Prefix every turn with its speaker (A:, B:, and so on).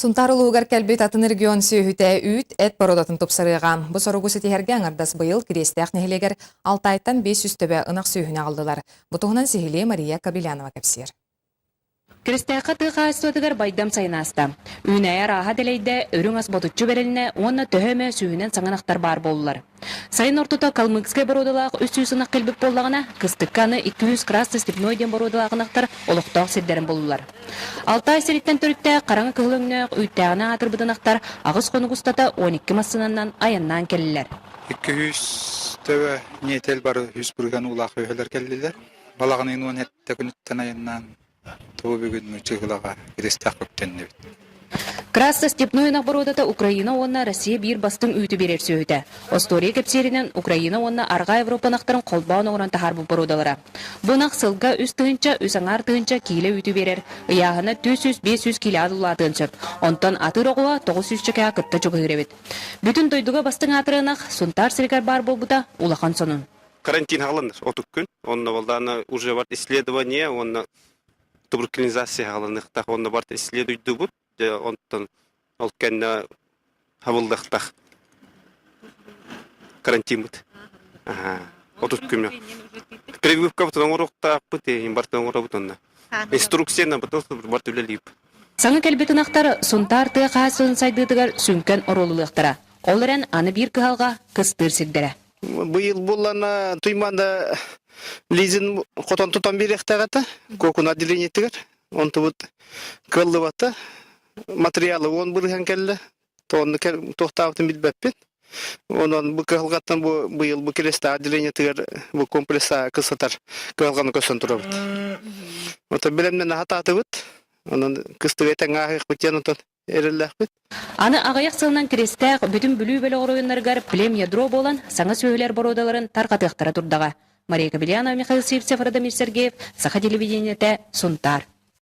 A: Сунтар улугар кәлбет атын регион сүйhüте үт эт бородатын топсарыған. Бұ соругу сетихерге аңардас быйыл кирестеақ нехелегер 6 айттан 500 төбе ынақ сүйhüне алдылар. Бұтығынан сихиле Мария Кабелянова кәпсер.
B: Кирестеаққа тыға астуатығар байдам сайынаста. Үйнәйі раға дәлейді өрің асботучу береліне онна төһөмө сүйінен саңанақтар бар болулар. Сайын ортута Калмыкскай бородылақ 300 ынақ келбік боллағына, кыстыққаны 200 красты степной ден бородылағынақтар олықтақ седдерін болулар. 6 ай сереттен төрітті қараңы кығылыңнық үйттәғына атыр бұдынақтар ағыз қоны құстата 12 массынаннан аяннан келілер.
C: 200 төбе нетел бар 100 бүрген улақ өйелер келділер. Балағының он әтті күніттен аяннан туы бүгін мүчігілаға кирестеақ көптенді бит.
B: Красты степной ынақ бородата Украина онна Россия бір бастың үйті берер сөйді. Остория кепсерінен Украина онна арға Европанақтарын қолбауын оңыран тахар бұл бородалары. Бұнақ сылға үз тығынча, үз аңар тығынча кейлі үйті берер.Ияғына 400-500 кейлі адылла тығынчыр. Онтан атыр оғыла 900 чекеға күтті жүгі ғыребет. Бүтін дойдуға бастың атыр ынақ Сунтар сіргар бар бол бұда улақан сонын.
D: Карантин ғалыныр, отық күн. Онна балданы уже бар исследование, онна туберкулинизация ғалынықтақ, онна бар исследуйды бұд. Онтан ол кәнна хавылдақтақ карантин бұд. Отық күн. Прививка бұтын оңырықтақ бұд, ембарты оңыры бұд онна. Инструкцияна бұд, барты білелейіп.
B: Саңы кәлбетін ақтары Сунтар тыға қасын сайдыдығар сүнкен оролылықтыра. Олырен аны бір кығалға кыстыр сігдері.
E: Быйыл буллана туйманда лизин котон тутан беректагата, кокун отделение тигер. Он тут кыллыбата материалы он бирген келди. Тонны токтаптын билбеппин. Онон бу кылгаттан бу быйыл бу келесте отделение тигер бу комплекса кысатар кылганы көсөн турабыт. Ота билемнен хататыбыт. Онон кыстыгетен агык битенотон эреллахбыт.
B: Аны ағаяқ сылынан кірестәқ бүтін бүлі бөлі оройынларғар плем ядро болан саңа сөйлер бородаларын тарқатықтара тұрдаға. Мария Кабелянова, Михаил Севцев, Радамир Сергеев, Саха телевидениеті, Сунтар.